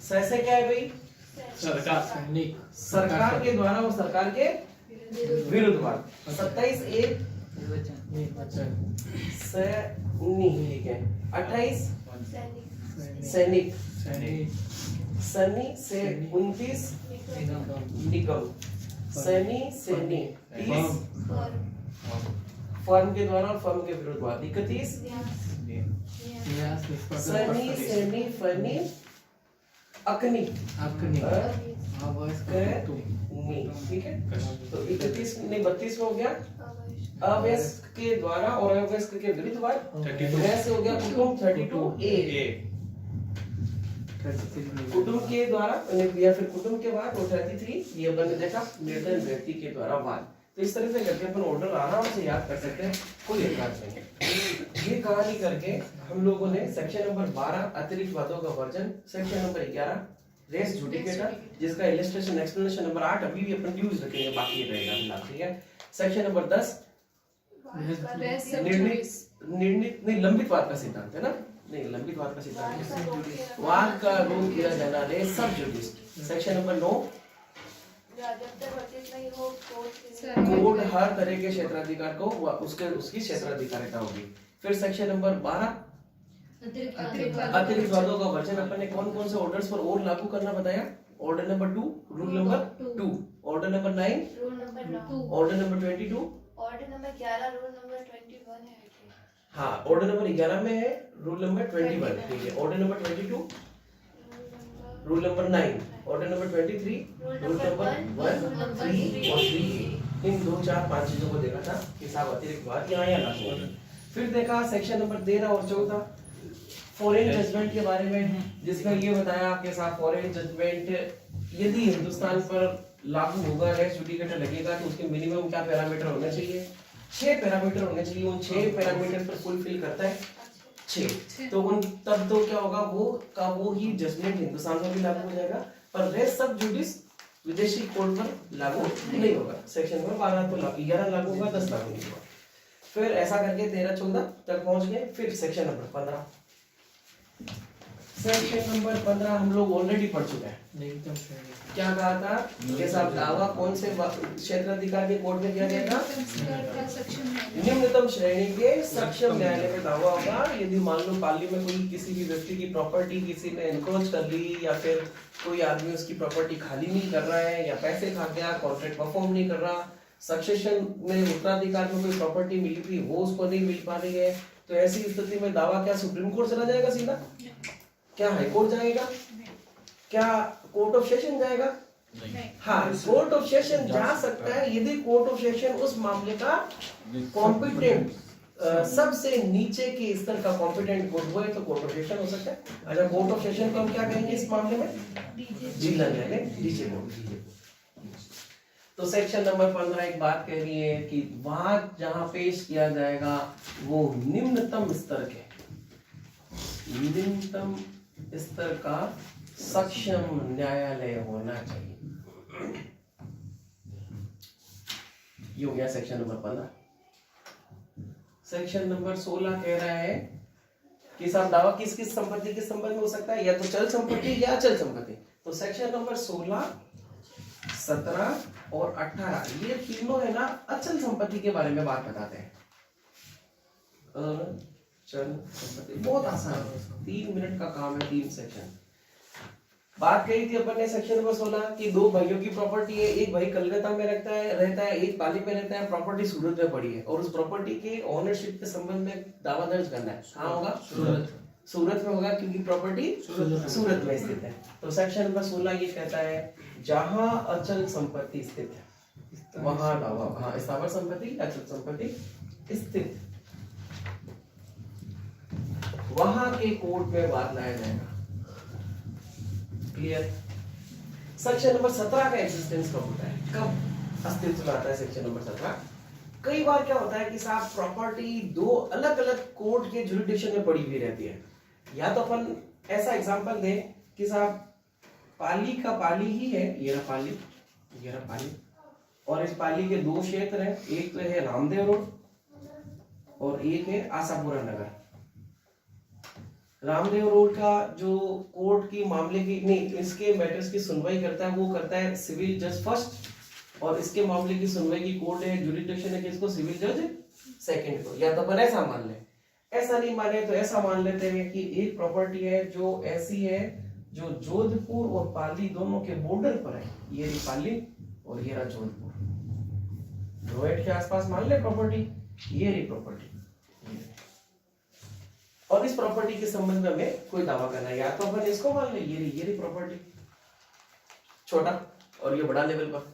स से क्या है भाई? सरकार, सैनिक, सरकार के द्वारा और सरकार के विरुद्ध वाद। 27 एक निर्वाचन, सैनिक, ठीक है। 28 सैनिक, सैनिक, सनी से 29 निगम, सैनी सैनी। 30 फर्म के द्वारा और फर्म के विरुद्ध वाद। 31 सनी सैनी फनी अकनी, अग्नि, अकनी, ठीक है। तो 31 नहीं 32 में हो गया अवयस्क के द्वारा और अवयस्क के विरुद्ध वाद। 32 से हो गया कुटुंब। 32 ए कुटुंब के द्वारा या फिर कुटुंब के बाद। और 33 ये अपन ने देखा निर्धन व्यक्ति के द्वारा वाद। तो इस तरह से करके अपन ऑर्डर आराम से याद कर सकते हैं, कोई एतराज नहीं है। ये कहानी करके हम लोगों ने सेक्शन नंबर 12 अतिरिक्त वादों का वर्जन, सेक्शन नंबर 11 रेस जुडिकेटर जिसका इलस्ट्रेशन एक्सप्लेनेशन नंबर 8 अभी भी अपन यूज रखेंगे, बाकी ये रहेगा फिलहाल, ठीक है। सेक्शन नंबर 10 निर्णित नहीं लंबित वाद का सिद्धांत है ना, नहीं लंबित वाद का सिद्धांत वाद का रोक किया जाना रे सब जुडिस्ट। सेक्शन नंबर 9 कोर्ट हर तरह के क्षेत्राधिकार को उसकी क्षेत्राधिकारिता होगी। फिर सेक्शन नंबर 12 अतिरिक्त वादों का वर्जन अपन ने कौन कौन से ऑर्डर्स पर और लागू करना बताया। Order number 2 rule number 2, order number 9 rule number 2, order number 22, order number 11 rule number 21 है। हाँ ऑर्डर नंबर 11 में है रूल नंबर 21, ठीक है। Order number 22 rule number 9, order number 23 rule number 1, 3 और 3। इन 2, 4, 5 चीजों को देखा था कि साहब अतिरिक्त वाद यहाँ या लागू होगा। फिर देखा सेक्शन नंबर 13 और 14 फॉरेन जजमेंट के बारे में, जिसमें ये बताया कि साहब फॉरेन जजमेंट यदि हिंदुस्तान पर लागू होगा, रेस जुडिकेटर लगेगा, तो उसके मिनिमम क्या पैरामीटर होने चाहिए? 6 पैरामीटर होने चाहिए। उन 6 पैरामीटर पर फुलफिल करता है 6, तो उन तब तो क्या होगा वो ही जजमेंट हिंदुस्तान में भी लागू हो जाएगा, पर रेस सब जुडिस विदेशी कोर्ट पर लागू नहीं होगा। सेक्शन नंबर 12 तो 11 लागू होगा, 10 लागू नहीं होगा। फिर ऐसा करके 13, 14 तक पहुंच गए। फिर सेक्शन नंबर 15, सेक्शन नंबर 15 हम लोग ऑलरेडी पढ़ चुके हैं। क्या कहा था कि साहब दावा कौन से क्षेत्राधिकार के कोर्ट में किया गया था? निम्नतम श्रेणी के सक्षम न्यायालय में दावा होगा यदि मान लो पाली में कोई किसी भी व्यक्ति की प्रॉपर्टी किसी ने एनक्रोच कर ली, या फिर कोई आदमी उसकी प्रॉपर्टी खाली नहीं कर रहा है, या पैसे खा गया, कॉन्ट्रैक्ट परफॉर्म नहीं कर रहा, सक्सेशन में उत्तराधिकार में कोई प्रॉपर्टी मिली थी वो उसको नहीं मिल पा रही है, तो ऐसी स्थिति में दावा क्या सुप्रीम कोर्ट चला जाएगा सीधा? क्या हाई कोर्ट जाएगा? क्या कोर्ट ऑफ सेशन जाएगा? हाँ कोर्ट ऑफ सेशन जा सकता है यदि कोर्ट ऑफ सेशन उस मामले का कॉम्पिटेंट सबसे नीचे के स्तर का कॉम्पिटेंट कोर्ट हुआ है, तो कोर्ट ऑफ सेशन हो सकता है। अच्छा कोर्ट ऑफ सेशन को हम क्या कहेंगे इस मामले में? जिला न्यायालय, डीजे कोर्ट। तो सेक्शन नंबर 15 एक बात कह रही है कि वाद जहां पेश किया जाएगा वो निम्नतम स्तर का सक्षम न्यायालय होना चाहिए। ये हो गया सेक्शन नंबर 15। सेक्शन नंबर 16 कह रहा है कि साहब दावा किस किस संपत्ति के संबंध में हो सकता है, या तो चल संपत्ति या अचल संपत्ति। तो सेक्शन नंबर 16, 17 और 18 ये तीनों है ना अचल संपत्ति के बारे में बात बताते हैं। चल संपत्ति बहुत आसान है, 3 मिनट का काम है, 3 सेक्शन। बात कही थी अपन ने सेक्शन नंबर 16 कि 2 भाइयों की प्रॉपर्टी है, एक भाई कलकत्ता में रहता है, एक पाली में रहता है, प्रॉपर्टी सूरत में पड़ी है और उस प्रॉपर्टी के ओनरशिप के संबंध में दावा दर्ज करना है। कहाँ होगा? सूरत में होगा, क्योंकि प्रॉपर्टी सूरत में स्थित है। तो सेक्शन नंबर 16 ये कहता है जहां अचल संपत्ति स्थित है वहां दावा, हाँ स्थावर संपत्ति अचल संपत्ति स्थित वहां के कोर्ट में वाद लाया जाएगा। क्लियर? सेक्शन नंबर 17 का एग्जिस्टेंस कब होता है, कब अस्तित्व में आता है सेक्शन नंबर 17? कई बार क्या होता है कि साहब प्रॉपर्टी 2 अलग अलग कोर्ट के जुरिडिक्शन में पड़ी हुई रहती है। या तो अपन ऐसा एग्जांपल दें कि साहब पाली का पाली ही है, ये रहा पाली, और इस पाली के 2 क्षेत्र हैं, एक तो है रामदेव रोड और एक है आशापुरा नगर। रामदेव रोड का जो कोर्ट की मामले की नहीं इसके मैटर्स की सुनवाई करता है वो करता है सिविल जज फर्स्ट, और इसके मामले की सुनवाई की कोर्ट है जुडिक्शन है किसको, सिविल जज सेकंड को। या तो अपन ऐसा मान ले, ऐसा नहीं माने तो ऐसा मान लेते हैं कि एक प्रॉपर्टी है जो ऐसी है जो जोधपुर और पाली दोनों के बॉर्डर पर है, ये रही पाली और ये रहा जोधपुर, रोएट के आसपास मान ले प्रॉपर्टी, ये रही प्रॉपर्टी। और इस प्रॉपर्टी के संबंध में हमें कोई दावा करना है, या तो अपन इसको मान ले ये रही प्रॉपर्टी छोटा और ये बड़ा लेवल पर,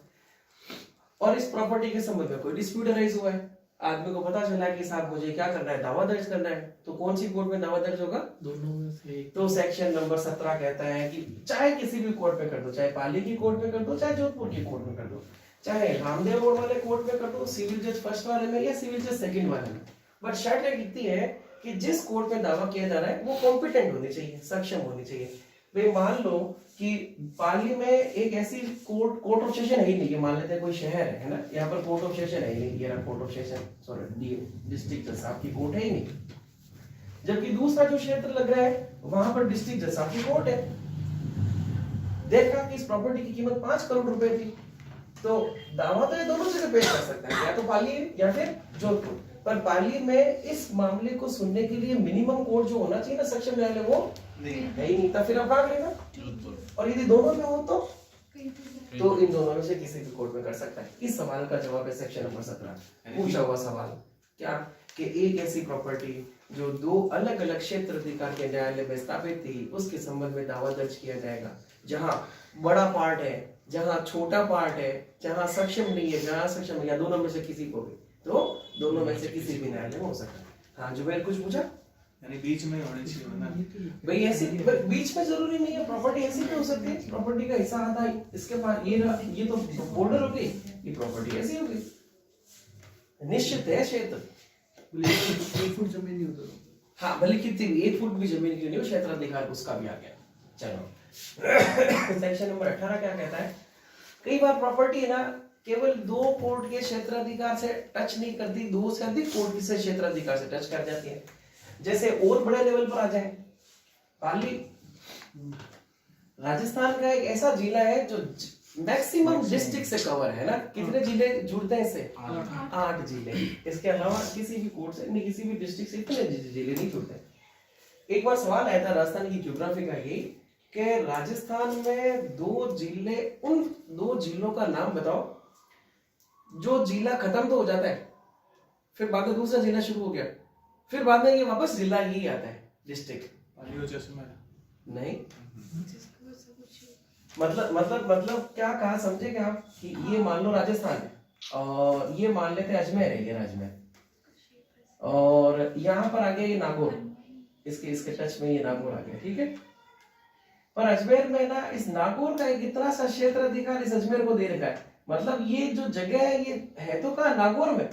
और इस प्रॉपर्टी के संबंध में कोई डिस्प्यूट अराइज हुआ है, आदमी को पता चला कि साहब मुझे क्या करना है, दावा दर्ज करना है, तो कौन सी कोर्ट में दावा दर्ज होगा, दोनों में से एक। तो सेक्शन नंबर 17 कहता है कि चाहे किसी भी कोर्ट में कर दो, चाहे पाली की कोर्ट में कर दो, चाहे जोधपुर की कोर्ट में कर दो, चाहे रामदेव रोड वाले कोर्ट में कर दो, सिविल जज फर्स्ट वाले में या सिविल जज सेकंड वाले में, बट शर्त कितनी है कि जिस कोर्ट में दावा किया जा रहा है वो कॉम्पिटेंट होनी चाहिए, सक्षम होनी चाहिए। वे मान लो कि पाली में एक ऐसी कोर्ट ऑफ सेशन है ही नहीं, मान लेते हैं कोई शहर है ना, यहाँ पर कोर्ट ऑफ सेशन है ही नहीं, ये रहा court of session, sorry district जज साहब की कोर्ट है ही नहीं, जबकि दूसरा जो क्षेत्र लग रहा है वहां पर डिस्ट्रिक्ट जज साहब की कोर्ट है। देखा कि इस प्रॉपर्टी की कीमत 5 करोड़ रुपए थी, तो दावा तो ये दोनों जगह पेश कर सकता है, या तो पाली या फिर जोधपुर, पर पाली में इस मामले को सुनने के लिए मिनिमम कोर्ट जो होना चाहिए ना सक्षम न्यायालय वो है ही नहीं, तो फिर अब भाग लेगा, और यदि दोनों में हो तो इन दोनों में से किसी भी कोर्ट में कर सकता है। इस सवाल का जवाब है सेक्शन नंबर 17 पूछा हुआ सवाल, क्या कि एक ऐसी प्रॉपर्टी जो दो अलग अलग क्षेत्र अधिकार के न्यायालय में स्थापित थी उसके संबंध में दावा दर्ज किया जाएगा, जहां बड़ा पार्ट है, जहां छोटा पार्ट है, जहां सक्षम नहीं है, जहां सक्षम है, या दोनों में से किसी को भी, तो दोनों में से किसी भी न्यायालय में हो सकता है। हाँ जुबैर कुछ पूछा, यानी बीच में होनी चाहिए ना भाई ऐसी बीच में जरूरी नहीं है, प्रॉपर्टी ऐसी भी हो सकती है, प्रॉपर्टी का हिस्सा आता है इसके पास, ये तो बॉर्डर हो गई, ये प्रॉपर्टी ऐसी हो गई, निश्चित है क्षेत्र, 1 फुट जमीन नहीं होता, हाँ भले कितनी भी 1 फुट भी जमीन की नहीं हो, क्षेत्राधिकार उसका भी आ गया। चलो सेक्शन नंबर 18 क्या कहता है, कई बार प्रॉपर्टी है ना केवल 2 कोर्ट के क्षेत्राधिकार से टच नहीं करती, 2 से अधिक कोर्ट से क्षेत्राधिकार से टच कर जाती है। जैसे और बड़े लेवल पर आ जाए, पाली राजस्थान का एक ऐसा जिला है जो मैक्सिमम डिस्ट्रिक्ट से कवर है ना, कितने जिले जुड़ते हैं इससे, 8 जिले, इसके अलावा किसी भी कोर्ट से नहीं, किसी भी डिस्ट्रिक्ट से इतने जिले नहीं जुड़ते। एक बार सवाल आया था राजस्थान की ज्योग्राफी का ही कि राजस्थान में 2 जिले, उन 2 जिलों का नाम बताओ जो जिला खत्म तो हो जाता है, फिर बाद में दूसरा जिला शुरू हो गया, फिर बाद में ये वापस जिला ही आता है, डिस्ट्रिक्ट नहीं, मतलब क्या कहा समझे क्या आप, कि ये मान लो राजस्थान है और ये मान लेते हैं अजमेर है, ये अजमेर, और यहाँ पर आ गया ये नागौर, इसके टच में ये नागौर आ गया, ठीक है, पर अजमेर में ना इस नागौर का एक इतना सा क्षेत्र अधिकार इस अजमेर को दे रखा है, मतलब ये जो जगह है ये है तो कहाँ नागौर में,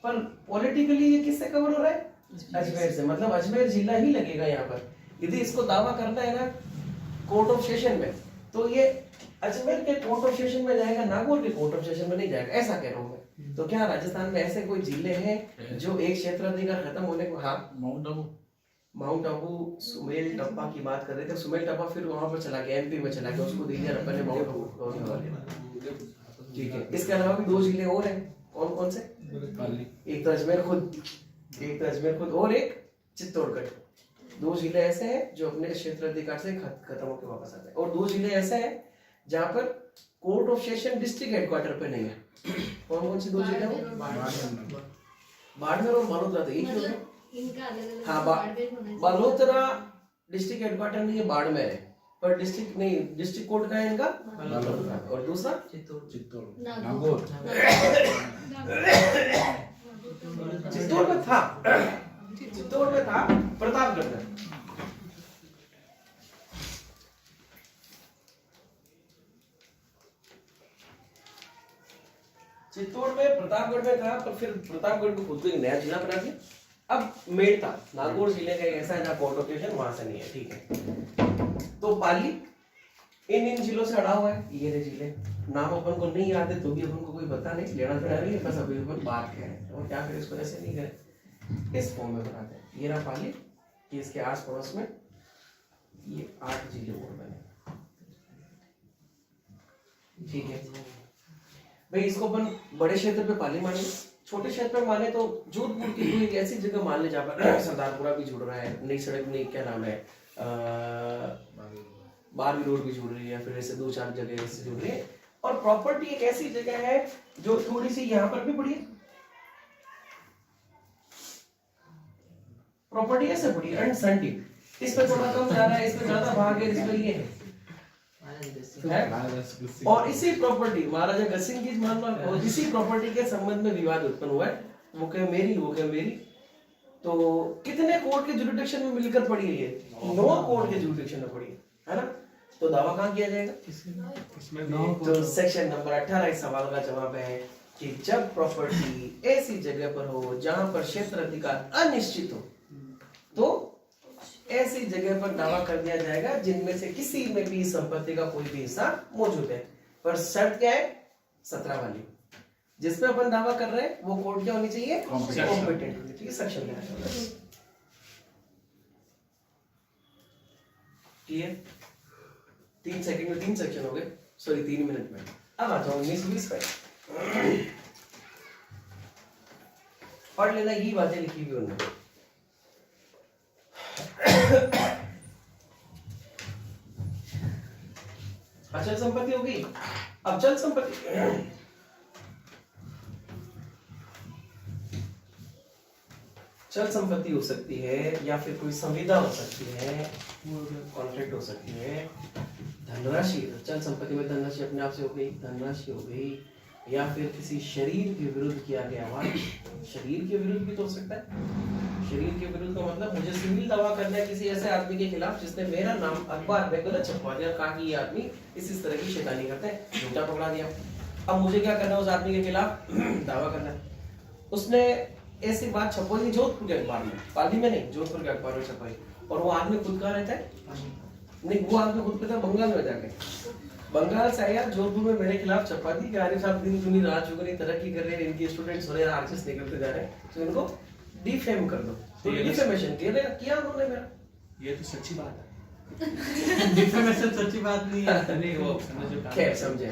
पर पॉलिटिकली ये किससे कवर हो रहा है, अजमेर से, मतलब अजमेर जिला ही लगेगा यहाँ पर। यदि इसको दावा करना है ना कोर्ट ऑफ सेशन में, तो ये अजमेर के कोर्ट ऑफ सेशन में जाएगा, नागौर के कोर्ट ऑफ सेशन में नहीं जाएगा, ऐसा कह रहा हूँ मैं। तो क्या राजस्थान में ऐसे कोई जिले हैं जो एक क्षेत्र अधिकार खत्म होने को, हाँ माउंट आबू सुमेल टप्पा की बात कर रहे थे, सुमेल टप्पा फिर वहां पर चला गया, एमपी में चला गया, उसको दे दिया अपन ने माउंट आबू, ठीक है। इसके अलावा भी 2 जिले और हैं, कौन कौन से, एक तो अजमेर खुद और एक चित्तौड़गढ़, 2 जिले ऐसे हैं जो अपने क्षेत्र अधिकार से खत्म होकर वापस आते हैं, और 2 जिले ऐसे हैं जहां पर court of session district headquarter पे नहीं है। कौन कौन से 2 जिले हैं, बाड़मेर और मल्होत्रा, तो एक ही होते हाँ, मल्होत्रा डिस्ट्रिक्ट हेडक्वार्टर नहीं है, बाड़मेर है, पर डिस्ट्रिक्ट नहीं, डिस्ट्रिक्ट कोर्ट का है इनका मल्होत्रा, और दूसरा नागौर चित्तौड़ में था, चित्तौड़ में था, प्रतापगढ़ में, चित्तौड़ में प्रतापगढ़ में था, पर फिर प्रतापगढ़ को खुद को एक नया जिला बना दिया। अब मेड़ता नागौर जिले का ऐसा है जहाँ कोर्ट ऑफ सेशन वहां से नहीं है, ठीक है। तो पाली इन जिलों से अड़ा हुआ है, ये जिले नाम अपन को नहीं याद है तो भी अपन को कोई पता नहीं, लेना देना नहीं, बस अभी अपन बात करें और क्या करें, इसको ऐसे नहीं करें, इस फॉर्म में बनाते हैं। ये रहा पाली कि इसके आस पड़ोस में ये 8 जिले और बने। ठीक है भाई, इसको अपन बड़े क्षेत्र पे पाली माने, छोटे क्षेत्र में माने तो जोधपुर की कोई एक ऐसी जगह मान ले जहाँ पर सरदारपुरा भी जुड़ रहा है, नई सड़क में क्या नाम है, बारहवीं रोड भी जुड़ रही है, फिर ऐसे 2-4 जगह ऐसे जुड़ रही है। और प्रॉपर्टी एक ऐसी जगह है जो थोड़ी सी यहाँ पर भी पड़ी है, प्रॉपर्टी ऐसे पड़ी है अनसर्टेन, इसमें थोड़ा कम जा रहा है, इसमें ज्यादा भाग है, इसमें ये है। और इसी प्रॉपर्टी महाराजा गसिंग की मान लो, और इसी प्रॉपर्टी के संबंध में विवाद उत्पन्न हुआ है, वो कहे मेरी, वो कहे मेरी। तो कितने कोर्ट के जुरिडिक्शन में मिलकर पड़ी है ये? 9 कोर्ट के जुरिडिक्शन में पड़ी है ना? तो दावा कहाँ किया जाएगा? तो सेक्शन नंबर 18 इस सवाल का जवाब है कि जब प्रॉपर्टी ऐसी जगह पर हो जहां पर क्षेत्र अधिकार अनिश्चित हो, तो ऐसी जगह पर दावा कर दिया जाएगा जिनमें से किसी में भी संपत्ति का कोई भी हिस्सा मौजूद है। पर शर्त क्या है? 17 वाली, जिसमें अपन दावा कर रहे हैं वो कोर्ट क्या होनी चाहिए? कॉम्पिटेंट होनी चाहिए। Section clear? 3 सेकंड में 3 सेक्शन हो गए, सॉरी 3 मिनट में। अब आ जाओ 19-20 पे, पढ़ लेना, ये बातें लिखी हुई उन्होंने। अचल संपत्ति हो गई। अब चल संपत्ति, चल संपत्ति हो सकती है या फिर कोई संविदा हो सकती है, कॉन्ट्रैक्ट हो सकती है, धनराशि, चल संपत्ति में धनराशि अपने आप से हो गई, धनराशि हो गई, या फिर किसी शरीर के विरुद्ध किया गया वाद, शरीर के विरुद्ध भी तो हो सकता है। शरीर के विरुद्ध का मतलब मुझे सिविल दावा करना है किसी ऐसे आदमी के खिलाफ जिसने मेरा नाम अखबार में गलत छपवा दिया, कहा कि ये आदमी इस तरह की शैतानी करता है, झूठा पकड़ा दिया। अब मुझे क्या करना है? उस आदमी के खिलाफ दावा करना है। उसने ऐसी बात छपवाई जोधपुर के अखबार में, पाली में नहीं, जोधपुर के अखबार में छपवाई, और वो आदमी खुद कहाँ रहता है? नहीं, वो आदमी खुद रहता है बंगाल में जाके, बंगाल से आया जोधपुर में मेरे खिलाफ छपा दी कि आरिफ साहब दिन दुनी रात चुगनी तरक्की कर रहे हैं, इनके स्टूडेंट्स हो रहे हैं, आर्टिस्ट निकलते जा रहे हैं, तो इनको डिफेम कर दो। तो डिफेमेशन किया उन्होंने मेरा। ये तो सच्ची बात है। डिफेमेशन सच्ची बात नहीं है। नहीं वो खैर समझे।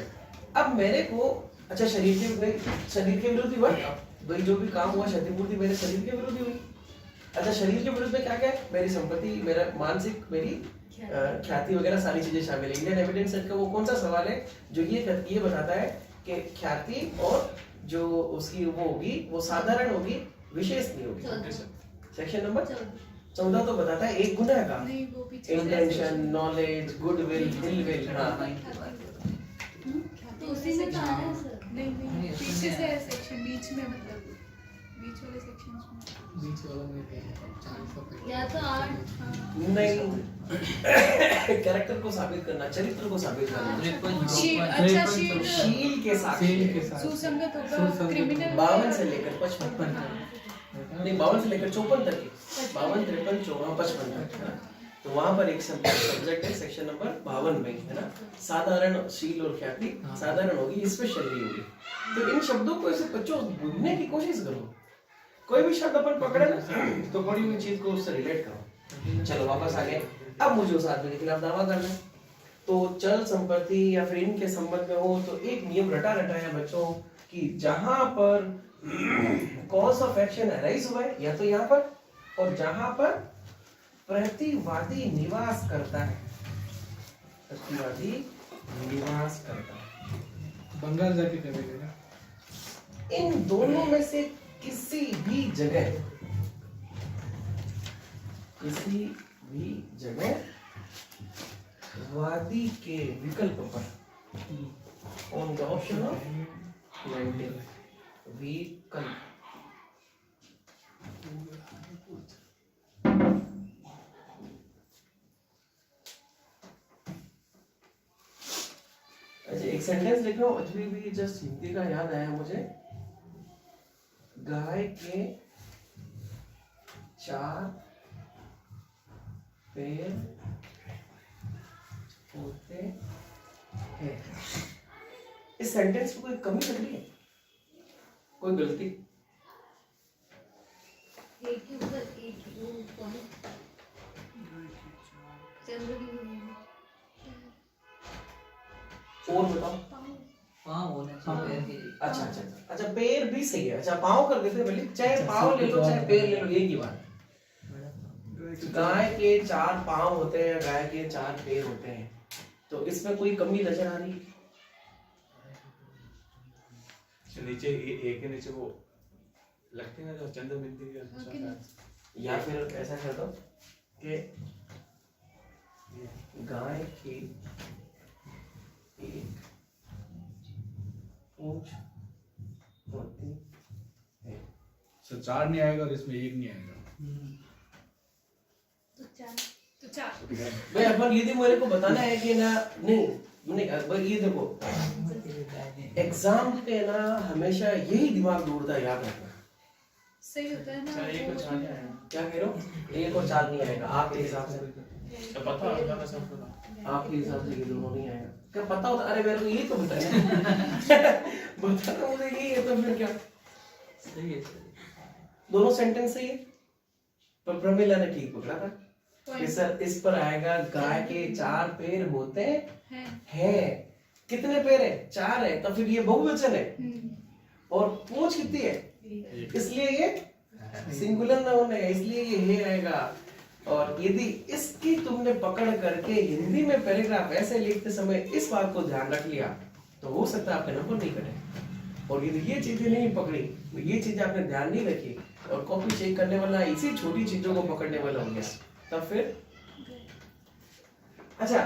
अब मेरे को अच्छा शरीर के विरुद्ध हुआ, भाई जो भी काम हुआ क्षतिपूर्ति मेरे शरीर के विरुद्ध हुई। अच्छा शरीर के विरुद्ध में क्या क्या है? मेरी संपत्ति, मेरा मानसिक, मेरी ख्याति वगैरह सारी चीजें शामिल है। इंडियन एविडेंस एक्ट का वो कौन सा सवाल है जो ये बताता है कि ख्याति और जो उसकी वो होगी वो साधारण होगी, विशेष नहीं होगी। सेक्शन नंबर 14 तो बताता है एक गुना का इंटेंशन, नॉलेज, गुडविल, इलविल। तो उसी में कहा है सर? नहीं पीछे से है सेक्शन, बीच में, मतलब बीच वाले सेक्शंस में, बीच वाला में है या तो 8 नहीं, कैरेक्टर को साबित करना, चरित्र को साबित करना, शील के साथ सुसंगत होगा, क्रिमिनल 52 से लेकर 55 नहीं 52 से लेकर 54 तक, 52, 53, 54, 55 तक। तो वहां पर एक सब्जेक्ट है सेक्शन नंबर 52 में, है ना, साधारण शील और ख्याति। साधारण होगी, स्पेशल नहीं होगी। तो इन शब्दों को ऐसे बच्चों बुझने की कोशिश करो। कोई भी शब्द अपन पकड़े ना तो बड़ी हुई चीज को उससे रिलेट करो। चलो वापस आ गए। अब मुझे उस आदमी के खिलाफ दावा करना है, तो चल संपत्ति या फिर इनके संबंध में हो तो एक नियम रटा है बच्चों कि जहां पर कॉज ऑफ एक्शन अराइज हुआ है या तो यहाँ पर, और जहां पर प्रतिवादी निवास करता है, प्रतिवादी निवास करता है, बंगाल जाके करेगा, इन दोनों में से किसी भी जगह वादी के विकल्प पर ऑन द ऑप्शन ऑफ विकल्प अच्छा एक सेंटेंस लिख लो, अभी भी जस्ट हिंदी का याद आया मुझे। गाय के 4 पैर होते हैं। इस सेंटेंस में कोई कमी लग रही है? कोई गलती? एक ही उधर, एक ही वो कौन? चंद्र की और बताओ। पाँव होने से पैर के अच्छा पैर भी सही है। अच्छा पाँव कर देते पहले, चाहे पाँव ले लो चाहे पैर ले लो, एक ही बात। गाय के 4 पाँव होते हैं, गाय के 4 पैर होते हैं, तो इसमें कोई कमी नजर आ रही? नीचे एक के नीचे वो लगते हैं जो चंद्र बिंदी का, या फिर ऐसा कर दो कि गाय की एक पूंछ होती है। सर 4 नहीं आएगा और इसमें 1 नहीं आएगा। तो चार भाई अपन ये मेरे को बताना है कि ना, नहीं भाई ये देखो एग्जाम पे ना हमेशा यही दिमाग दौड़ता है, याद रखना। सही होता है ना। एक और 4 नहीं आएगा। क्या कह रहे हो? 1 और 4 नहीं आएगा आपके हिसाब से? तो पता होगा ना सबको। आपके हिसाब से ये दोनों नहीं आएगा? क्या पता होता? अरे मेरे को यही तो बताया बताना मुझे यही है, तो फिर क्या सही है। दोनों सेंटेंस सही है। पर प्रमिला ने ठीक पकड़ा था कि सर इस पर आएगा गाय के 4 पैर होते हैं। कितने पैर है? 4 है, तो फिर ये बहुवचन है। और पूंछ कितनी है? इसलिए ये सिंगुलर नाउन है, इसलिए ये है आएगा। और यदि इसकी तुमने पकड़ करके हिंदी में पैराग्राफ ऐसे लिखते समय इस बात को ध्यान रख लिया तो हो सकता है आपके नंबर नहीं कटे। और यदि ये चीजें नहीं पकड़ी, ये चीजें आपने ध्यान नहीं रखी और कॉपी चेक करने वाला इसी छोटी चीजों को पकड़ने वाला हो गया, तब फिर अच्छा।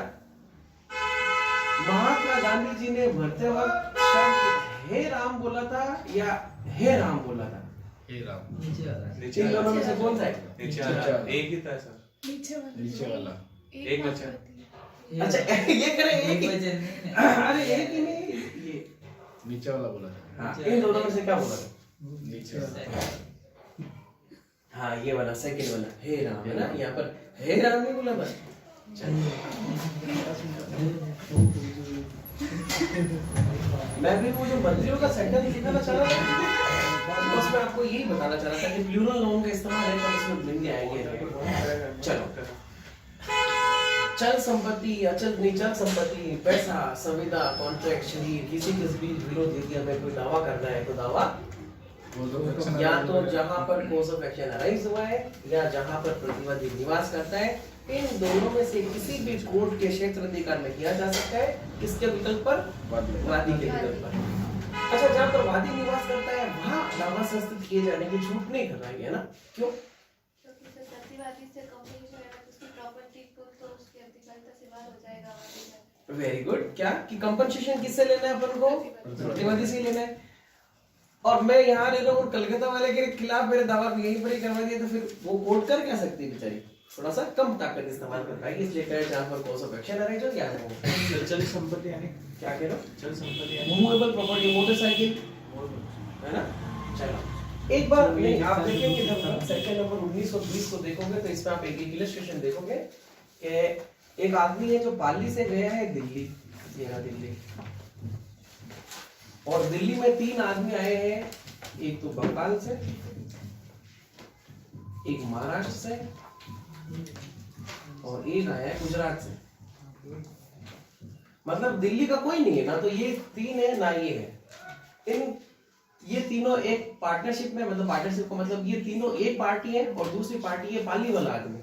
महात्मा गांधी जी ने मरते वक्त शायद हे राम बोला था या हे राम बोला था? हे राम। नीचे वाला नीचे इन दोनों में से कौन सा है? नीचे वाला एक ही था सर। नीचे वाला एक बचा। अच्छा ये करे एक एक वचन नहीं। अरे एक ही नहीं, ये नीचे वाला बोला था। हाँ, इन दोनों में से क्या बोला था? नीचे वाला। हाँ ये वाला सेकंड वाला हे राम है ना, यहाँ पर हे राम नहीं बोला था। मैं भी वो जो मंत्रियों का सेंटेंस दिखाना चाह रहा था, उसमें आपको यही बताना चाह रहा था कि प्लूरल नाउन का इस्तेमाल है तब इसमें बिंदी आएंगे। चलो, चल संपत्ति, अचल निचल संपत्ति, पैसा, संविदा, कॉन्ट्रैक्ट, शरीर, किसी के बीच विरोध यदि हमें कोई दावा करना है तो दावा या तो जहां पर कोर्स ऑफ एक्शन अराइज हुआ है या जहां पर प्रतिवादी निवास करता है, इन दोनों में से किसी भी कोर्ट के क्षेत्र अधिकार में किया जा सकता है। किसके विकल्प पर? वादी के विकल्प पर। अच्छा, जहां पर वादी निवास करता है वहां दावा संस्थित किए जाने की छूट नहीं कराई है ना? क्यों? क्योंकि सर प्रतिवादी से कंपटीशन है, उसकी प्रॉपर्टी को तो उसके अधिकारिता से बाहर हो जाएगा वादी का। Very good. क्या कि कंपनसेशन किससे लेना है अपन को? प्रतिवादी से लेना है। और मैं यहाँ रह रहा हूँ, कलकत्ता वाले के खिलाफ मेरे दावा यहीं पर ही करवा दिया, तो फिर वो कोर्ट कर क्या सकती है बेचारी? थोड़ा सा कम ताकत इस्तेमाल कर पाएगी, इसलिए कहे जहाँ पर कोर्स ऑफ एक्शन अराइज हो क्या है। चल संपत्ति यानी क्या कह रहे हो? चल संपत्ति यानी मूवेबल प्रॉपर्टी, मोटरसाइकिल है ना। चलो एक बार नहीं, आप देखेंगे जब सेक्शन नंबर 19 और 20 को देखोगे तो इसमें आप एक इलस्ट्रेशन देखोगे कि एक आदमी है जो पाली से गया है दिल्ली, ये रहा दिल्ली, और दिल्ली में 3 आदमी आए हैं, एक तो बंगाल से, एक महाराष्ट्र से और एक आया है गुजरात से। मतलब दिल्ली का कोई नहीं है ना, तो ये 3 है ना ये है। ये तीनों एक पार्टनरशिप में, मतलब पार्टनरशिप को मतलब ये तीनों एक पार्टी है और दूसरी पार्टी है पाली वाला आदमी।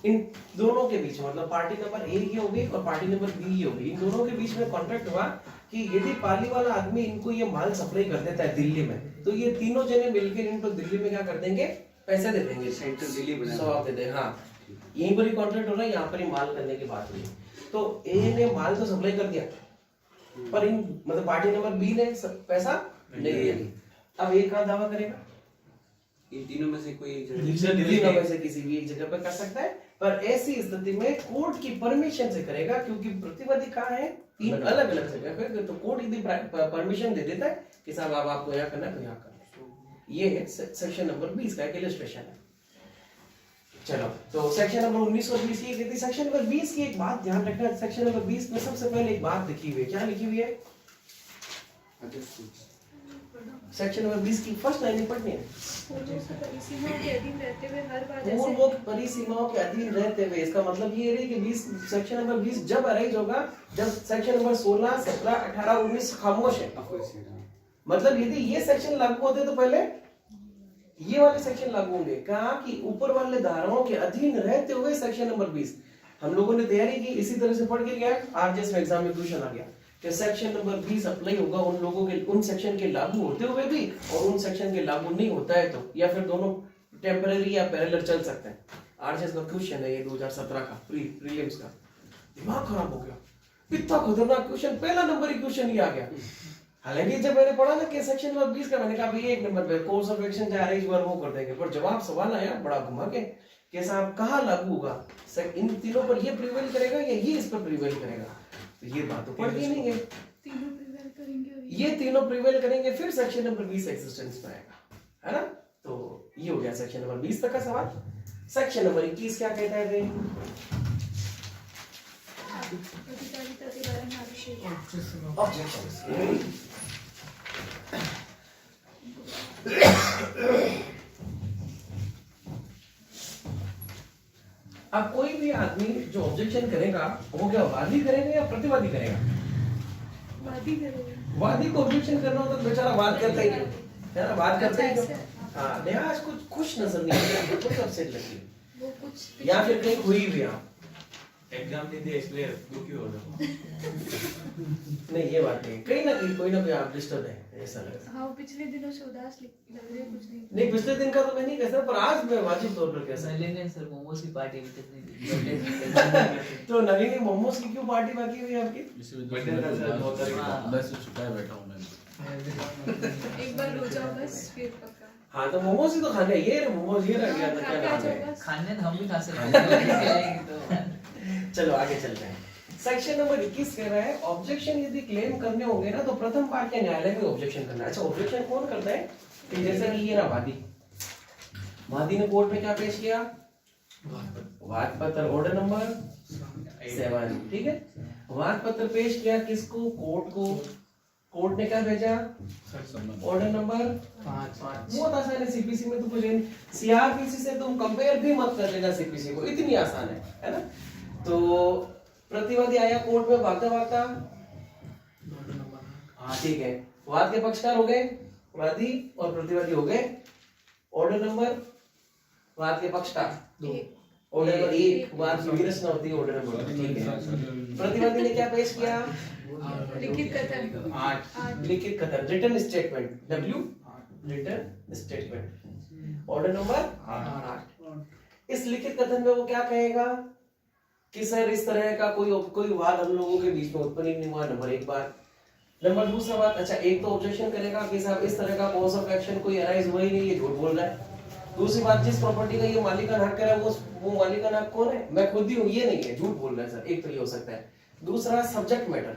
इन दोनों के बीच मतलब पार्टी नंबर ए ये हो गई और पार्टी नंबर बी ये हो गई, इन दोनों के बीच में कॉन्ट्रैक्ट हुआ कि यदि पाली वाला आदमी इनको ये माल सप्लाई कर देता है दिल्ली में, तो ये तीनों जने मिलकर इनको दिल्ली में क्या कर देंगे? पैसे दे देंगे। सेंट्रल दिल्ली बना सवाब दे दे। हाँ, यहीं पर ही कॉन्ट्रैक्ट हो रहा है, यहाँ पर ही माल करने की बात हुई। तो ए ने माल तो सप्लाई कर दिया, पर इन मतलब पार्टी नंबर बी ने पैसा नहीं दिया। अब एक कहाँ दावा करेगा? इन तीनों में से कोई एक जगह दिल्ली में से किसी भी एक जगह पर कर सकता है, पर ऐसी स्थिति में कोर्ट की परमिशन से करेगा, क्योंकि प्रतिवादी कहाँ है? 3 अलग अलग जगह पे। तो कोर्ट यदि परमिशन दे देता है कि साहब अब आपको यहाँ करना है तो यहाँ करना। ये है सेक्शन नंबर 20 का एक इलस्ट्रेशन है। चलो, तो सेक्शन नंबर 19 और 20 ये कहती है। सेक्शन नंबर 20 की एक बात ध्यान रखना, सेक्शन नंबर 20 में सबसे पहले एक बात लिखी हुई है। क्या लिखी हुई है? सेक्शन नंबर 20 की फर्स्ट लाइन ही पढ़नी है। पूर्वोक्त परिसीमाओं के अधीन रहते हुए हर बार जैसे पूर्वोक्त परिसीमाओं के अधीन रहते हुए, इसका मतलब ये है कि 20 सेक्शन नंबर 20 जब अराइज होगा जब सेक्शन नंबर 16, 17, 18, 19 खामोश है। मतलब यदि ये सेक्शन लागू होते तो पहले ये वाले सेक्शन लागू होंगे। कहा कि ऊपर वाले धाराओं के अधीन रहते हुए सेक्शन नंबर 20। हम लोगों ने तैयारी की, इसी तरह से पढ़ के गया। आरजेएस में एग्जाम में क्वेश्चन आ गया कि सेक्शन नंबर 20 अप्लाई होगा उन लोगों के, उन सेक्शन के लागू होते हुए भी और उन सेक्शन के लागू नहीं होता है तो, या फिर दोनों टेम्पररी या पैरेलल चल सकते हैं। आरजेएस का क्वेश्चन है ये 2017 का प्रीलिम्स का। दिमाग खराब हो गया, इतना खतरनाक क्वेश्चन, पहला नंबर ही क्वेश्चन ही आ गया। हालांकि जब मैंने पढ़ा ना कि सेक्शन नंबर 20 का, मैंने कहा भाई एक नंबर पे कोर्स ऑफ एक्शन चाहे अरेंज वो कर देंगे, पर जवाब सवाल आया बड़ा घुमा के कि साहब कहाँ लागू होगा, इन तीनों पर ये प्रिवेल करेगा या ये इस पर प्रिवेल करेगा। तो ये बात तो पढ़ी नहीं है, तीनों प्रिवेल करेंगे और ये तीनों प्रिवेल करेंगे फिर सेक्शन नंबर 20 एक्सिस्टेंस में आएगा, है ना। तो ये हो गया सेक्शन नंबर 20 तक का सवाल। सेक्शन नंबर 21 क्या कहता है भाई? अधिकारिता के बारे में अभिषेक ऑब्जेक्शंस। अब कोई भी आदमी जो ऑब्जेक्शन करेगा वो क्या वादी करेगा या प्रतिवादी करेगा? वादी करेगा। वादी को ऑब्जेक्शन करना हो तो बेचारा वाद करता ही है ना, वाद करता ही है। हाँ, लिहाज कुछ खुश नजर नहीं आ रहा, कुछ अपसेट लगी वो कुछ या फिर कहीं हुई भी। आप एग्जाम नहीं दिया इसलिए दुखी हो रहा हूँ। नहीं, ये बात नहीं, कहीं ना कहीं कोई ना कोई आप डिस्टर्ब है, ऐसा लग रहा है। हाँ, पिछले दिनों से उदास लग रहे हैं, कुछ नहीं। नहीं, पिछले दिन का तो मैं नहीं कह सकता, पर आज मैं वाजिब तौर पर कह सकता पहले ने सर मोमोज की पार्टी भी हूं। तो नवीन मोमोज की क्यों पार्टी बाकी हुई आपकी? इसी वजह बर्थडे का सर बहुत सारी अंदर से छुपाए बैठा हूँ मैं। एक बार हो जाओ बस फिर पक्का। हाँ, तो मोमोज ही तो खाने, ये रहे मोमोज, ये रह गया था, क्या नाम है? खाने हम भी खा सकते हैं तो चलो आगे चलते हैं। सेक्शन नंबर 21 कह रहा है ऑब्जेक्शन यदि क्लेम करने होंगे ना तो प्रथम पार्ट के न्यायालय में ऑब्जेक्शन करना है। अच्छा, ऑब्जेक्शन कौन करता है? कि जैसे कि ये ना वादी ने कोर्ट में क्या पेश किया? वाद पत्र, ऑर्डर नंबर 7, ठीक है। वाद पत्र पेश किया किसको? कोर्ट को। कोर्ट ने क्या भेजा? Order number 5। बहुत आसान है, सीपीसी में तो कुछ सीआरपीसी से तुम कंपेयर भी मत कर लेना, सीपीसी को इतनी आसान है ना। तो प्रतिवादी आया कोर्ट में भागता भागता, हाँ ठीक है, वाद के पक्षकार हो गए वादी और प्रतिवादी हो गए। ऑर्डर नंबर वाद के पक्षकार 2, ऑर्डर नंबर 1 वाद की विरचना होती है, ऑर्डर नंबर 2, ठीक है। प्रतिवादी ने क्या पेश किया? लिखित कथन 8 लिखित कथन, written statement, W written statement, order number 8। इस लिखित कथन में वो क्या कहेगा कि सर इस तरह का कोई वाद हम लोगों के बीच में उत्पन्न नहीं हुआ, नंबर 1 बात। नंबर 2 बात, अच्छा एक तो ऑब्जेक्शन करेगा कि साहब इस तरह का कोर्स ऑफ एक्शन कोई अराइज हुआ ही नहीं, ये झूठ बोल रहा है। दूसरी बात, जिस प्रॉपर्टी का ये मालिकाना हक है वो मालिकाना हक कौन है? मैं खुद ही हूँ, ये नहीं है, झूठ बोल रहा है सर, एक तो ये हो सकता है। दूसरा सब्जेक्ट मैटर,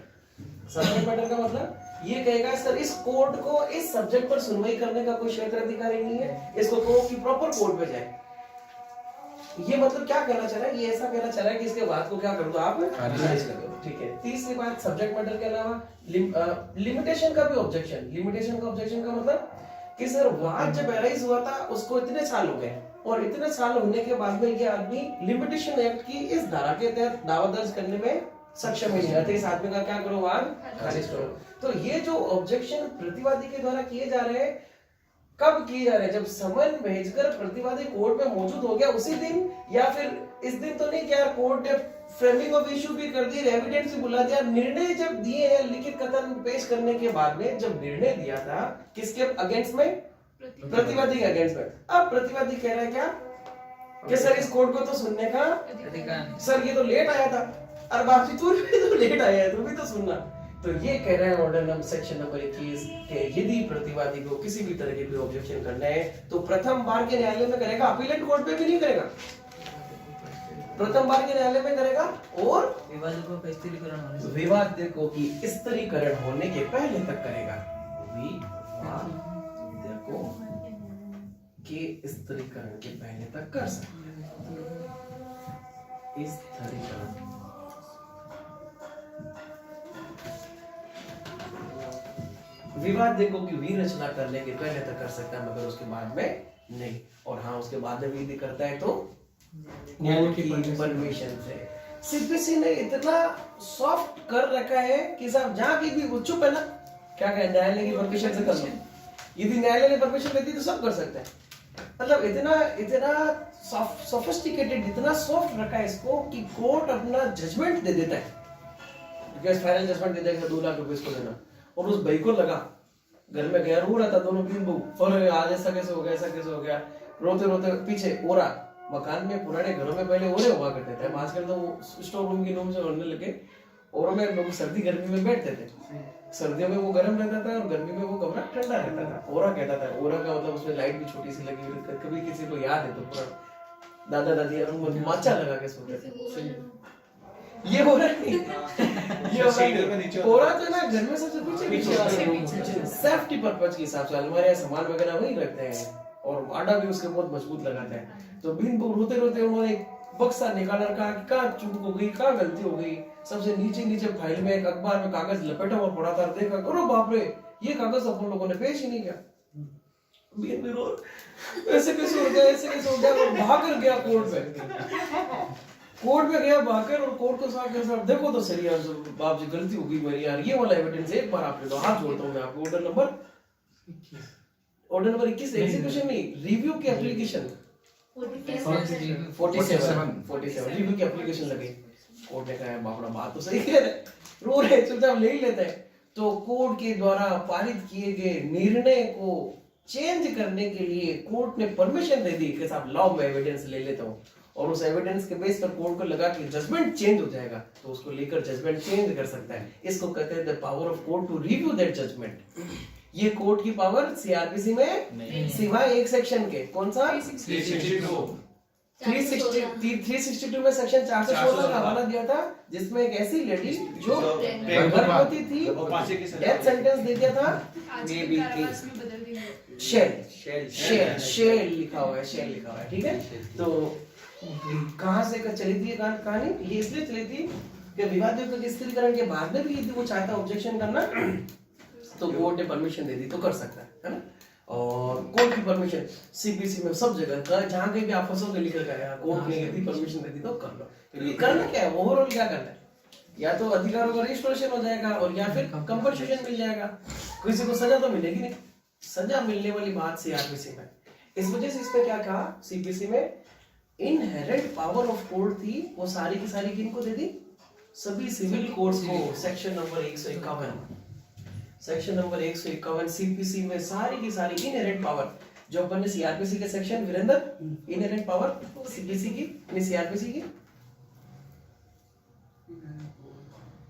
सब्जेक्ट मैटर का मतलब ये कहेगा सर इस कोर्ट को इस सब्जेक्ट पर सुनवाई करने का कोई क्षेत्र अधिकारी नहीं है, इसको कहो कि प्रॉपर कोर्ट पे जाए। ये मतलब क्या कहना चाह रहा है? ये ऐसा कहना चाह रहा है कि इसके बाद को क्या कर दो आप खारिज कर दो, ठीक है। तीसरी बात, सब्जेक्ट मैटर के अलावा लिमिटेशन का भी ऑब्जेक्शन। लिमिटेशन का ऑब्जेक्शन का मतलब कि सर वाद जब अराइज हुआ था उसको इतने साल हो गए और इतने साल होने के बाद में ये आदमी लिमिटेशन एक्ट की इस धारा के तहत दावा दर्ज करने में सक्षम ही नहीं है, तो इस आदमी का क्या करो? वाद खारिज करो। तो ये जो ऑब्जेक्शन प्रतिवादी के द्वारा किए जा रहे हैं, कब किए जा रहे हैं? जब समन भेजकर प्रतिवादी कोर्ट में मौजूद हो गया उसी दिन, या फिर इस दिन तो नहीं कि यार कोर्ट ने फ्रेमिंग ऑफ इशू भी कर दी, एविडेंस भी बुला दिया, निर्णय जब दिए हैं लिखित कथन पेश करने के बाद में, जब निर्णय दिया था किसके अगेंस्ट में? प्रतिवादी के अगेंस्ट में। अब प्रतिवादी कह रहा है क्या कि सर इस कोर्ट को तो सुनने का अधिकार, सर ये तो लेट आया था, और बाकी तू भी तो लेट आया है, तू भी तो सुनना। तो ये कह रहे हैं ऑर्डर नंबर सेक्शन नंबर 21 कि यदि प्रतिवादी को किसी भी तरह के कोई ऑब्जेक्शन करना है तो प्रथम बार के न्यायालय में करेगा, अपीलेट कोर्ट पे भी नहीं करेगा, प्रथम बार के न्यायालय में करेगा। और विवाद को स्थिरीकरण होने से विवाद को की स्थिरीकरण होने के पहले तक करेगा। विवाद को के स्थिरीकरण के पहले तक कर सकते हैं। स्थिरीकरण विवाद देखो कि विरचना करने के पहले तक कर सकता है मगर उसके बाद में नहीं, और हाँ उसके बाद में विधि करता है तो कोर्ट की परमिशन से। सीपीसी ने इतना सॉफ्ट कर रखा है कि साहब जहाँ की भी वो चुप है ना, क्या कहे न्यायालय की परमिशन से कर लो, यदि न्यायालय ने परमिशन देती तो सब कर सकते हैं। मतलब इतना सोफिस्टिकेटेड, इतना सॉफ्ट रखा है इसको कि कोर्ट अपना जजमेंट दे देता है, फाइनल जजमेंट दे देगा 2 लाख रुपए इसको देना। और उस भाई को लगा, घर में गया रो रहा था दोनों तीन बहू, और आज ऐसा कैसे हो गया, ऐसा कैसे हो गया, रोते रोते पीछे ओरा, मकान में पुराने घरों में पहले ओरे हुआ करते थे, आजकल तो वो स्टोर रूम की रूम से होने लगे। ओरों में लोग सर्दी गर्मी में बैठते थे, सर्दियों में वो गर्म रहता था और गर्मी में वो कमरा ठंडा रहता था। ओरा कहता था, ओरा का मतलब उसमें लाइट भी छोटी सी लगी हुई, कभी किसी को याद है तो पूरा दादा दादी माचा लगा के सोते थे। ये हो रहा नहीं, ये हो रहा ओरा तो ना घर में सबसे पीछे सेफ्टी पर्पज के हिसाब से अलमारियां सामान वगैरह वही रखते हैं, और आडा भी उसके बहुत मजबूत लगाते हैं। तो बिन को रोते रोते उन्होंने एक बक्सा निकाला, कहा कि कहाँ चूक हो गई, कहाँ गलती हो गई। सबसे नीचे फाइल में एक अखबार में कागज लपेटा हुआ पड़ा था, देखा करो बाप रे ये कागज अपन लोगों ने पेश ही नहीं किया। ऐसे कैसे हो गया, ऐसे कैसे हो गया, और भाग कर गया कोर्ट में गया भागकर, और कोर्ट को साथ देखो तो सही यार बाप जी गलती हो गई मेरी यार, ये वाला एविडेंस एक बार आप ले लो, हाथ जोड़ता हूँ मैं आपको। ऑर्डर नंबर 21 एग्जीक्यूशन नहीं, रिव्यू की एप्लीकेशन 47 रिव्यू की एप्लीकेशन लगी। कोर्ट ने कहा बापड़ा बात तो सही कह रहे, रो रहे चुपचाप ले ही लेते हैं। तो कोर्ट के द्वारा पारित किए गए निर्णय को चेंज करने के लिए कोर्ट ने परमिशन दे दी कि साहब लाओ मैं एविडेंस ले लेता हूँ, और उस एविडेंस के बेस पर कोर्ट को लगा कि जजमेंट चेंज हो जाएगा तो उसको लेकर जजमेंट चेंज कर सकता है। इसको कहते हैं the power of court to review that judgement. ये कोर्ट की पावर सीआरपीसी में सिवाय एक सेक्शन के, कौन सा 362 में सेक्शन 416 का हवाला दिया था, जिसमें एक ऐसी लेडी जो गर्भवती थी, डेथ सेंटेंस दे दिया था, शेल लिखा हुआ है, ठीक है। तो कहां से चली थी कहानी, ये इसलिए चली थी कि विवादित के स्थिरीकरण के बाद में भी यदि वो चाहता ऑब्जेक्शन करना तो कोर्ट ने परमिशन दे दी तो कर सकता है ना। और कोर्ट की परमिशन सीपीसी में सब जगह जहां कहीं भी आप फंसोगे लिखा गया कोर्ट ने यदि परमिशन दे दी तो कर लो। तो करना क्या है, ओवरऑल क्या करना है, या तो अधिकारों का रजिस्ट्रेशन हो जाएगा और या फिर कंपनसेशन मिल जाएगा। किसी को सजा तो मिलेगी नहीं, सजा मिलने वाली बात सीआरपीसी में। इस वजह से इसमें क्या कहा सीपीसी में, इनहेरेंट पावर ऑफ कोर्ट थी वो सारी की सारी किनको दे दी, सभी सिविल कोर्ट्स को। सेक्शन नंबर 151 सीपीसी में सारी की सारी इनहेरेंट पावर जो अपन ने सीआरपीसी के section, Virendra inherent power CPC की सीआरपीसी की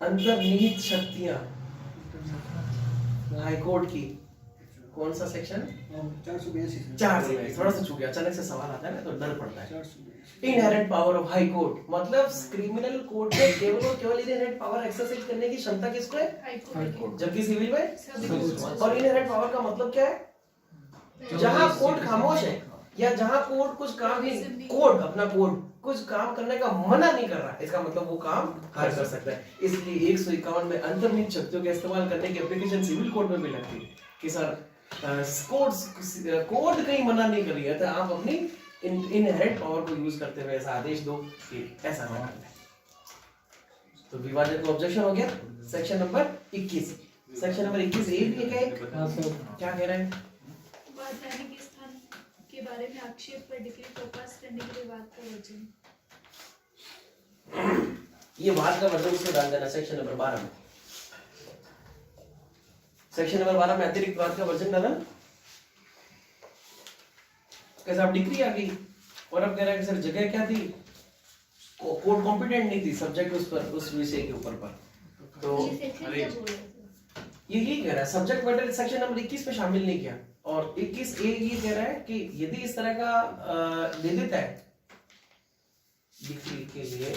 अंतर्निहित शक्तियां हाई कोर्ट की, कौन सा सेक्शन 482। थोड़ा सा छूट गया, अचानक से सवाल आता है ना तो डर पड़ता है। Inherent power of high court मतलब क्रिमिनल कोर्ट में केवल इनहेरेंट पावर एक्सरसाइज करने की क्षमता किसको है, हाई कोर्ट, जबकि सिविल में। और इनहेरेंट पावर का मतलब क्या है, जहां कोर्ट खामोश है या जहां कोर्ट कुछ काम नहीं, कोर्ट अपना कोर्ट कुछ काम करने का मना नहीं कर रहा, इसका मतलब वो काम कर सकता है। इसलिए 151 में अंतर्निहित शक्तियों का इस्तेमाल करने की एप्लीकेशन सिविल कोर्ट में भी लगती है कि सर कोर्ट कहीं मना नहीं कर रही है, तो आप अपनी इनहेरेंट पावर को यूज करते हुए ऐसा आदेश दो कि ऐसा ना करें। तो विवादित को ऑब्जेक्शन हो गया। सेक्शन नंबर 21 ए भी है क्या कह रहे हैं, वैधानिक स्थान के बारे में आक्षेप पर डिग्री को पास करने के लिए वाद का वचन। ये वाद का वचन उसको डाल देना सेक्शन नंबर 12 में। सेक्शन नंबर 12 में अतिरिक्त वाद का वर्जन डाला, कैसे आप डिग्री आ गई और अब कह रहा है कि सर जगह क्या थी, कोर्ट कॉम्पिटेंट नहीं थी, सब्जेक्ट उस पर उस विषय के ऊपर पर। तो ये कह रहा है सब्जेक्ट मैटर सेक्शन नंबर 21 में शामिल नहीं किया। और 21 ए ये कह रहा है कि यदि इस तरह का दे देता है डिग्री के लिए,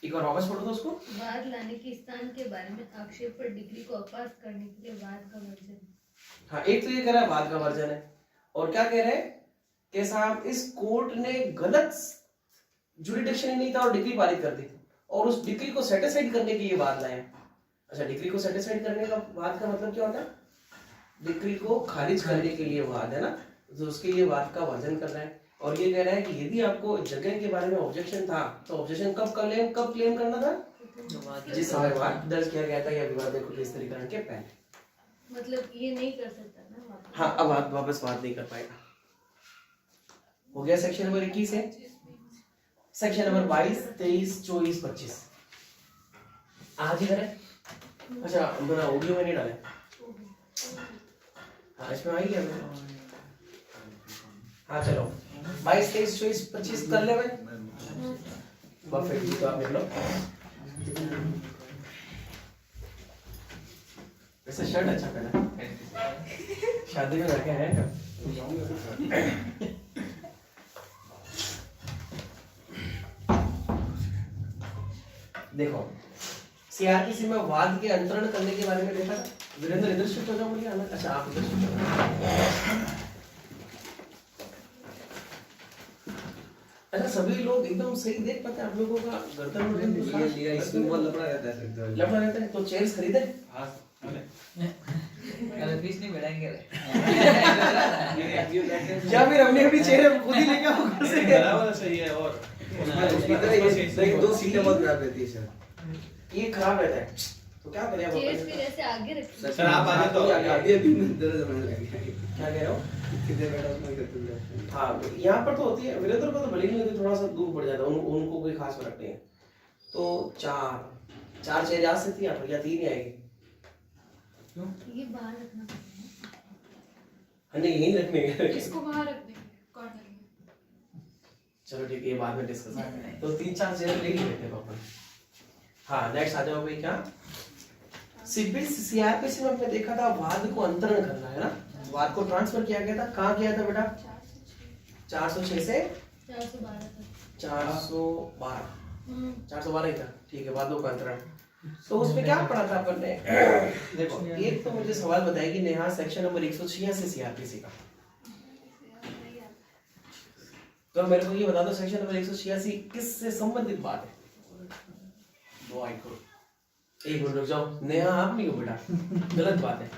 एक और वापस पढ़ो तो उसको, वाद लाने के स्थान के बारे में आक्षेप पर डिग्री को अपास करने के लिए वाद का वर्जन। हाँ, एक तो ये कह रहा है वाद का वर्जन है, और क्या कह रहे हैं कि साहब इस कोर्ट ने गलत जुरिडिक्शन ही नहीं था और डिग्री पारित कर दी, और उस डिग्री को सेटिस्फाइड करने के लिए वाद लाए। अच्छा, डिग्री को सेटिस्फाइड करने का वाद का मतलब क्या होता है, डिक्री को खारिज करने के लिए वाद है ना, तो उसके लिए वाद का वर्जन करना है। और ये कह रहा है कि यदि आपको जगह के बारे में ऑब्जेक्शन था तो ऑब्जेक्शन कब क्लेम करना था, जिस समय वाद दर्ज किया गया था या विवाद में कुछ स्थिरीकरण के पहले। मतलब ये नहीं कर सकता ना वापस। हाँ, अब आप वापस बात नहीं कर पाएगा। हो गया सेक्शन नंबर 21 है। सेक्शन नंबर 22, 23, 24, 25 आज इधर है। अच्छा, मेरा ऑडियो में नहीं डाला है। हाँ, इसमें आ ही गया मेरा। हाँ चलो 22, 23, 24, 25 कर ले भाई। परफेक्ट, तो आप देख लो। वैसे शर्ट अच्छा पहना, शादी में लड़के हैं क्या? देखो सीआरपीसी में वाद के अंतरण करने के बारे में देखा था। वीरेंद्र इधर शिफ्ट हो जाओ मुझे। अच्छा, आप इधर शिफ्ट हो जाओ। अच्छा, सभी लोग एकदम सही देख पाते हैं? आप लोगों का गर्दन लिया इसमें बहुत लफड़ा रहता है। लफड़ा रहता है तो चेयर्स खरीदे। अरे फीस नहीं बढ़ाएंगे। या फिर हमने अपनी चेयर खुद ही लेके आओ घर से। बराबर सही है। और दो सीटें बहुत खराब रहती है सर। ये खराब रहता है तो क्या करें अब चेयर्स अपन? फिर ऐसे आगे रखिए। सर आप आगे तो अभी दर्द होने लग गया। क्या कह रहे हो? कितने बैठा उसमें करते हैं। हाँ, यहाँ पर तो होती है। वीरेंद्र को तो भले ही नहीं होती, थोड़ा सा दूर पड़ जाता है। उनको कोई खास फर्क नहीं है। तो चार चेयर आ सकती है या 3 ही आएगी? ये बाहर रखना। नहीं, यहीं रखने हैं। इसको वहां रख देंगे कॉर्नर में। चलो ठीक है, ये बाद में डिस्कस करेंगे। तो 3-4 चेयर ले ही लेते हैं अपन। हाँ, नेक्स्ट आ जाओ भाई। क्या सीआरपीसी में हमने देखा था वाद को अंतरण करना है ना। वाद को ट्रांसफर किया गया था। कहाँ किया था बेटा? 406 से 412 तक। 412 ही था। ठीक है, वादों का अंतरण। तो उसमें क्या पढ़ा था अपन ने? देखो, एक तो मुझे सवाल बताएगी नेहा, सेक्शन नंबर 186 सीआरपीसी का। तो मेरे को ये बता दो, सेक्शन नंबर 186 किससे संबंधित बात है? वो आई को एक मिनट रुक जाओ। नेहा, आप नहीं हो बेटा, गलत बात है।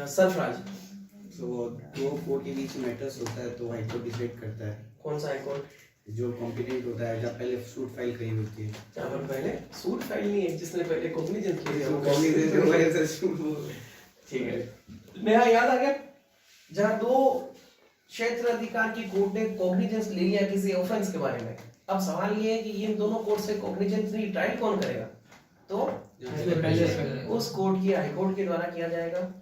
सरफराज, तो दो कोर्ट के बीच मैटर्स होता है तो हाई कोर्ट डिसाइड करता है। कौन सा हाई कोर्ट? जो कॉम्पिटेंट होता है, जब पहले सूट फाइल करी होती है। जहाँ पर पहले सूट फाइल नहीं है, जिसने पहले कॉग्निजेंस की है वो कॉग्निजेंस की वजह से सूट वो। ठीक है, नेहा याद आ गया? जहाँ 2 क्षेत्र अधिकार की कोर्ट ने कॉग्निजेंस ले लिया किसी ऑफेंस के बारे में। अब सवाल ये है कि इन दोनों कोर्ट से कॉग्निजेंस नहीं, ट्रायल कौन करेगा? तो उस कोर्ट की हाई कोर्ट के द्वारा किया जाएगा।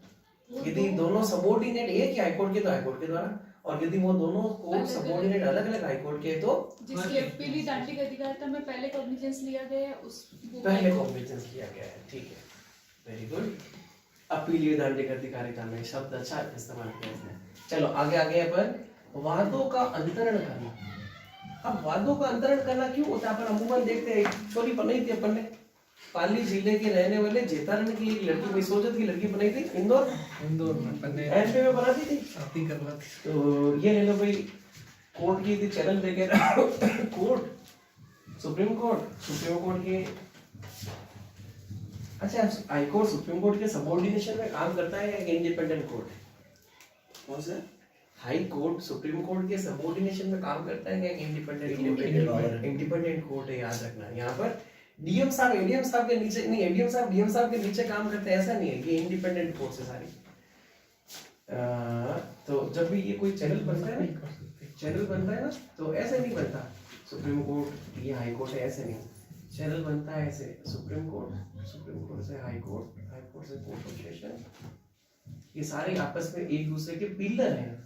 यदि दोनों सबऑर्डिनेट एक ही हाई कोर्ट के तो हाई कोर्ट के द्वारा, और यदि वो दोनों कोर्ट सबऑर्डिनेट अलग अलग हाई कोर्ट के तो जिसके पीली दांडी अधिकारिता में पहले कॉग्निजेंस लिया गया है उस पहले कॉग्निजेंस लिया गया है। ठीक है, वेरी गुड। अपीलीय दांडिक अधिकारिता में शब्द अच्छा इस्तेमाल किया इसने। चलो आगे अपन वादों का अंतरण करना। अब वादों का अंतरण करना क्यों होता है? अपन अमूमन देखते हैं, स्टोरी बनाई थी अपन ने, पाली जिले के रहने वाले जेतारण की एक लड़की, विसोजत की लड़की बनाई थी इंदौर में पन्ने एमपी में बनाती थी। शादी करवा थी। तो ये ले लो भाई, कोर्ट की थी चैनल वगैरह। कोर्ट सुप्रीम कोर्ट के, अच्छा हाई कोर्ट सुप्रीम कोर्ट के सबऑर्डिनेशन में काम करता है या इंडिपेंडेंट कोर्ट है? कौन सा? हाई कोर्ट सुप्रीम कोर्ट के सबऑर्डिनेशन में काम करता है या इंडिपेंडेंट कोर्ट है? याद रखना, यहाँ पर डीएम साहब एडीएम साहब के नीचे नहीं, एडीएम साहब डीएम साहब के नीचे काम करते हैं, ऐसा नहीं है। ये इंडिपेंडेंट कोर्ट है सारी। तो जब भी ये कोई चैनल बनता है ना, तो ऐसे नहीं बनता सुप्रीम कोर्ट ये हाई कोर्ट है, ऐसे नहीं। चैनल बनता है ऐसे, सुप्रीम कोर्ट से हाई कोर्ट से कोर्ट ऑफ सेशन। ये सारे आपस में एक दूसरे के पिलर हैं।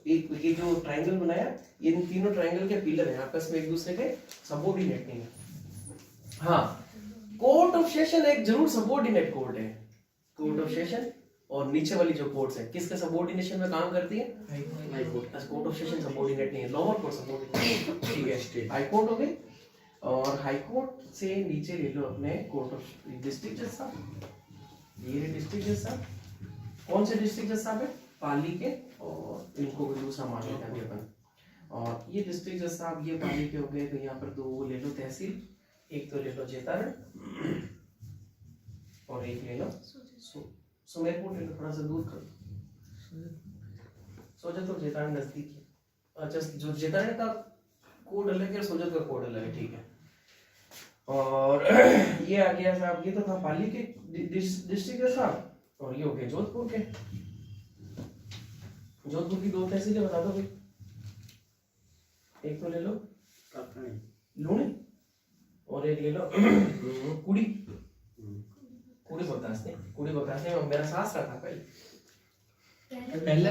एक ये जो ट्रायंगल बनाया, इन तीनों ट्रायंगल के पिलर हैं, आपस में एक दूसरे के सबऑर्डिनेट नहीं है। हाँ, कोर्ट ऑफ सेशन एक जरूर सबऑर्डिनेट कोर्ट है। कोर्ट ऑफ सेशन और नीचे वाली जो कोर्ट्स है किसके सबऑर्डिनेशन में काम करती है? High court. Court of session subordinate नहीं है, लोअर कोर्ट सबऑर्डिनेट। ठीक है, हाई कोर्ट हो गई। और हाई कोर्ट से नीचे ले लो अपने कोर्ट ऑफ डिस्ट्रिक्ट जज साहब। ये डिस्ट्रिक्ट जज साहब, कौन से डिस्ट्रिक्ट जज साहब है? पाली के, और इनको भी दूसरा मान लेते हैं अपन। और ये डिस्ट्रिक्ट जज साहब ये पाली के हो गए, तो यहाँ पर 2 ले लो तहसील, एक तो ले लो जेतारण और एक ले लो सुमेरपुर, ले लो थोड़ा सा दूर कर सोचा तो जेतारण नजदीक है। अच्छा जो जेतारण का कोड अलग है, सोजत का कोड अलग है, ठीक है। और ये आ गया साहब, ये तो था पाली के डिस्ट्रिक्ट है साहब, और ये हो गया जोधपुर के। जोधपुर की 2 तहसीलें बता दो भाई। एक तो ले लो लूणी और एक ले लो कुड़ी। कुड़ी बकास नहीं, मेरा सास रहा था पहले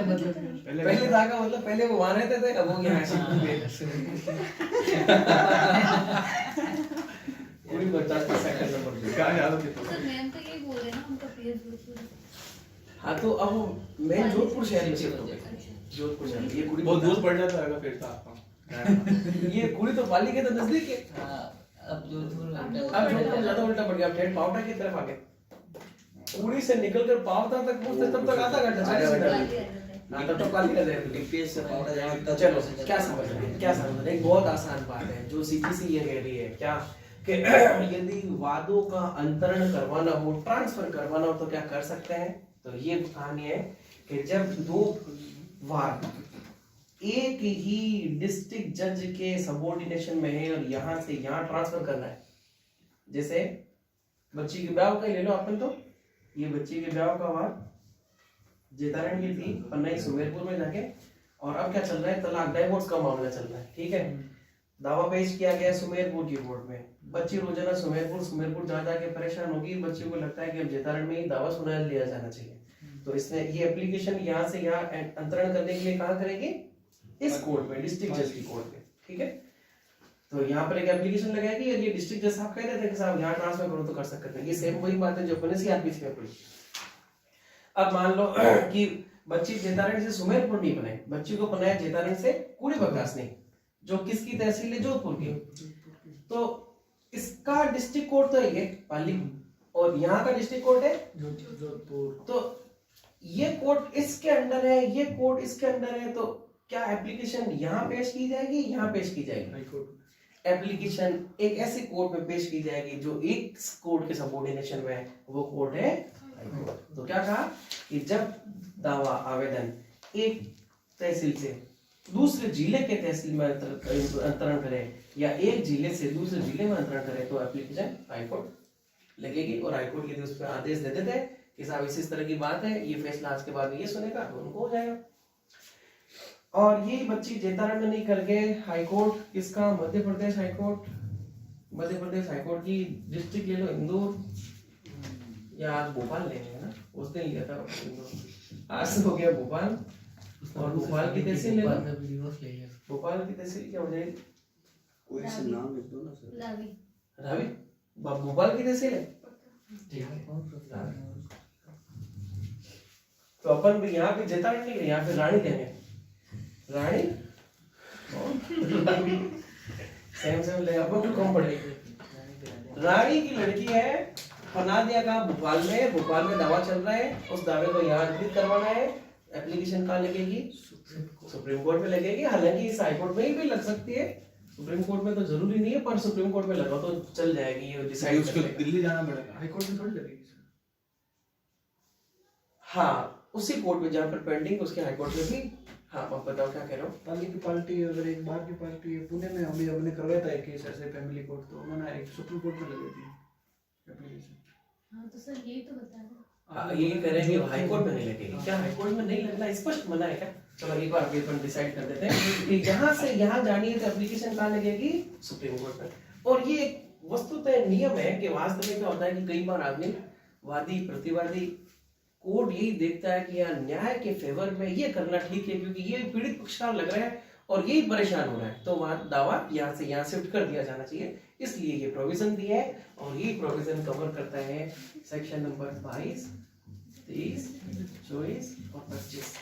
मतलब पहले था का मतलब पहले वो वहां रहते थे, अब हो गया कुड़ी बकास का सेकंड नंबर पे। क्या याद है? सर मैम तो यही बोल रहे हैं ना, उनका पीएस जोधपुर। हाँ तो अब मैं जोधपुर शहर में शिफ्ट हो गया। जोधपुर शहर ये कुड़ी बहुत दूर पड़ जाता है फिर था आपका। ये कुड़ी तो पाली के तो नजदीक है। अब जोधपुर अब जोधपुर ज्यादा उल्टा पड़ गया, अब ठेठ पावटा की तरफ आ गए। कुड़ी से निकलकर पावटा तक पहुंचते तब तक आधा घंटा 40 मिनट। हाँ तब तो काली का जाएगा। डीपीएस से पावटा जाएगा। चलो क्या समझ रहे हैं, क्या समझ रहे हैं? एक बहुत आसान बात है जो सीपीसी ये कह रही है क्या कि यदि वादों का अंतरण करवाना हो, ट्रांसफर करवाना हो तो क्या कर सकते हैं। तो ये कहानी है कि जब 2 वाद एक ही डिस्ट्रिक्ट जज के सबऑर्डिनेशन में है और यहाँ से यहाँ ट्रांसफर करना है, जैसे बच्ची के ब्याह का ही ले लो अपन, तो ये बच्ची के ब्याह का वाद जेतारण की थी पन्ना सुमेरपुर में जाके, और अब क्या चल रहा है, तलाक डाइवोर्स का मामला चल रहा है, ठीक है। दावा पेश किया गया सुमेरपुर की कोर्ट में। बच्ची रोजाना सुमेरपुर जा जाके परेशान होगी। बच्ची को लगता है कि अब जेतारण में ही दावा सुना लिया जाना चाहिए, तो इसने ये एप्लीकेशन यहाँ से यहाँ अंतरण करने के लिए कहाँ करेगी, इस कोर्ट में, डिस्ट्रिक्ट जज की कोर्ट में, ठीक है। तो यहाँ पर एक एप्लीकेशन लगाएगी और ये डिस्ट्रिक्ट जज साहब कह रहे थे कि साहब यहाँ ट्रांसफर करो तो कर सकते हैं। ये सेम वही बात है जो अपने सीआरपीसी में पड़ी। अब मान लो कि बच्ची जेतारण से सुमेरपुर नहीं बनाई, बच्ची को बनाया जेतारण से कुड़ी बकास नहीं, जो किसकी तहसील है, जोधपुर की। तो इसका डिस्ट्रिक्ट कोर्ट तो है पाली, और यहाँ का डिस्ट्रिक्ट कोर्ट है जोधपुर। तो ये कोर्ट इसके अंडर है, ये कोर्ट इसके अंडर है, तो क्या एप्लीकेशन यहाँ पेश की जाएगी, यहाँ पेश की जाएगी? एप्लीकेशन एक ऐसी कोर्ट में पेश की जाएगी जो एक कोर्ट के सबऑर्डिनेशन में है, वो कोर्ट है हाई कोर्ट। तो क्या कहा कि जब दावा आवेदन एक तहसील से दूसरे जिले के तहसील में अंतरण करे या एक जिले से दूसरे जिले में अंतरण करे तो एप्लीकेशन हाई कोर्ट लगेगी, और हाई कोर्ट के उस पर आदेश दे देते हैं कि साहब इस तरह की बात है, ये फैसला आज के बाद ये सुनेगा, तो उनको हो जाएगा। और ये बच्ची जेतारण में नहीं करके हाई कोर्ट, किसका, Madhya Pradesh high court, Madhya Pradesh high court की डिस्ट्रिक्ट ले लो इंदौर, या आज भोपाल लेंगे ना, उस दिन लिया था इंदौर, आज हो गया भोपाल, और भोपाल की तहसील ले लो। भोपाल की तहसील क्या हो जाएगी, कोई से नाम लिख दो ना सर। रावी भोपाल की तहसील है। तो अपन भी यहाँ पे जेतारण नहीं, यहाँ पे रानी लेंगे, रानी सेम ले, अपन को कम पड़ेगी। रानी की लड़की है, बना दिया का भोपाल में दावा चल रहा है, उस दावे को यहाँ अर्पित करवाना है। एप्लीकेशन कहाँ लगेगी, सुप्रीम कोर्ट में लगेगी। हालांकि इस हाई कोर्ट में ही भी लग सकती है, सुप्रीम कोर्ट में तो जरूरी नहीं है, पर सुप्रीम कोर्ट में लगा तो चल जाएगी, ये डिसाइड उसको दिल्ली जाना पड़ेगा, हाई कोर्ट में थोड़ी लगेगी। हाँ उसी कोर्ट में जहाँ पर पेंडिंग, उसके हाई कोर्ट में भी। हाँ आप बताओ क्या कह रहे हो। पाली की पार्टी अगर एक बार की पार्टी है पुणे में, अभी हमने करवाया था एक केस ऐसे फैमिली कोर्ट, तो उन्होंने एक सुप्रीम कोर्ट में लगा दी एप्लीकेशन। हाँ तो सर यही तो बता रहे यही करेंगे, हाई कोर्ट में नहीं लगेगी। क्या हाई कोर्ट में नहीं लगना स्पष्ट मना है क्या? चलो एक बार अपन डिसाइड कर देते हैं कि यहाँ से यहाँ जानी है तो एप्लीकेशन कहाँ लगेगी, सुप्रीम कोर्ट में। और ये वस्तुतः नियम है कि वास्तव में क्या होता है कि कई बार आदमी वादी प्रतिवादी कोर्ट यही देखता है कि यार न्याय के फेवर में ये करना ठीक है, क्योंकि ये पीड़ित पक्षकार लग रहा है और यही परेशान हो रहा है, तो वहां दावा यहाँ से यहाँ शिफ्ट कर दिया जाना चाहिए, इसलिए ये प्रोविजन दिया है। और ये प्रोविजन कवर करता है सेक्शन नंबर 22, 23, 24 और 25।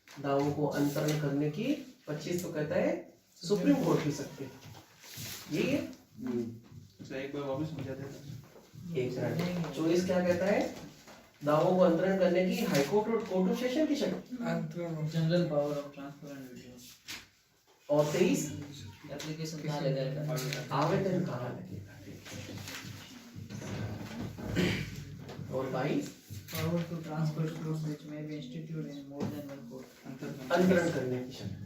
दावों को अंतरण करने की 25 तो कहता है सुप्रीम कोर्ट की शक्ति, यही है। एक बार वापस समझा देता। एक मिनट, 24 क्या कहता है, दावों को अंतरण करने की हाई कोर्ट और कोर्ट ऑफ सेशन की शक्ति। General power of transfer and video. और 23 एप्लीकेशन कहाँ लगाएगा? आवेदन कहाँ लगेगा। और 22 Power to transfer fruits which may be instituted in more than one court. अंतरण करने की शक्ति।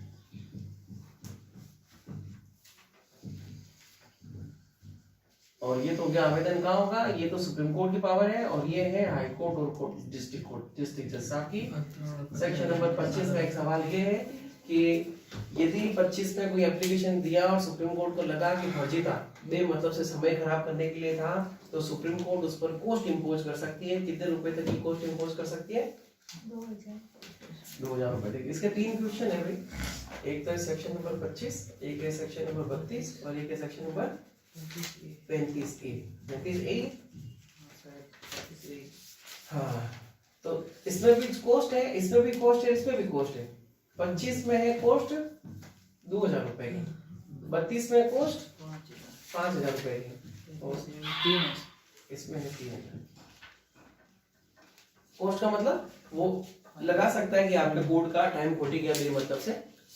और ये तो क्या आवेदन कहाँ होगा, ये तो सुप्रीम कोर्ट की पावर है, और ये है हाई कोर्ट और कोर्ट डिस्ट्रिक्ट कोर्ट डिस्ट्रिक्ट जज साहब की। सेक्शन नंबर 25 का एक सवाल ये है कि यदि 25 में कोई एप्लीकेशन दिया और सुप्रीम कोर्ट को लगा कि फर्जी था, बेमतलब से समय खराब करने के लिए था, तो सुप्रीम कोर्ट उस पर कोस्ट इंपोज कर सकती है। कितने रुपए तक की कोस्ट इंपोज कर सकती है? 2000 रुपए तक। इसके 3 क्वेश्चन है भाई, एक तो है सेक्शन नंबर 25, एक है सेक्शन नंबर 32 और एक है सेक्शन नंबर 35A। हाँ, तो इसमें भी कोस्ट है, इसमें भी कोस्ट है, इसमें भी कोस्ट है। 25 में है कोस्ट 2000 रुपए की, 32 में कोस्ट 5000 रुपए की, और इसमें है 3000। कोस्ट का मतलब वो लगा सकता है कि आपके कोर्ट का टाइम खोटी गया मेरे मतलब से,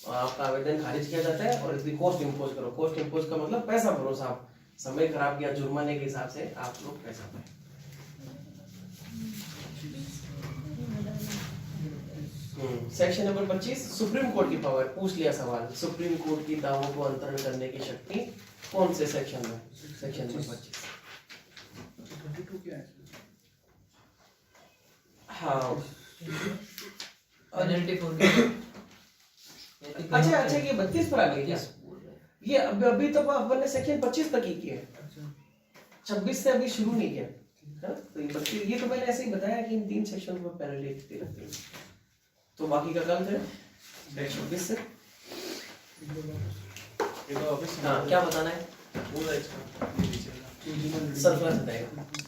और आपका आवेदन खारिज किया जाता है, और इसकी कोस्ट इंपोज करो। कोस्ट इंपोज का मतलब पैसा भरो साहब, समय खराब किया जुर्माने के हिसाब से आप लोग पैसा पाए। सेक्शन नंबर 25 सुप्रीम कोर्ट की पावर। पूछ लिया सवाल, सुप्रीम कोर्ट की दावों को अंतरण करने की शक्ति कौन से सेक्शन में? Section number 25। 22 क्या है? हाँ, पेनल्टी फॉर अच्छा ये 32 पर आ गई क्या? ये अभी तो अपन ने सेक्शन 25 तक ही किया है, 26 से अभी शुरू नहीं किया। हाँ? तो ये 32, ये तो मैंने ऐसे ही बताया कि इन 3 सेक्शन में पेनल्टी कितनी लगती है। तो बाकी का कल है 26 से। ये तो ऑफिस हाँ, क्या बताना है? पूरा इसका ये नीचे का। सरप्लस बताएगा।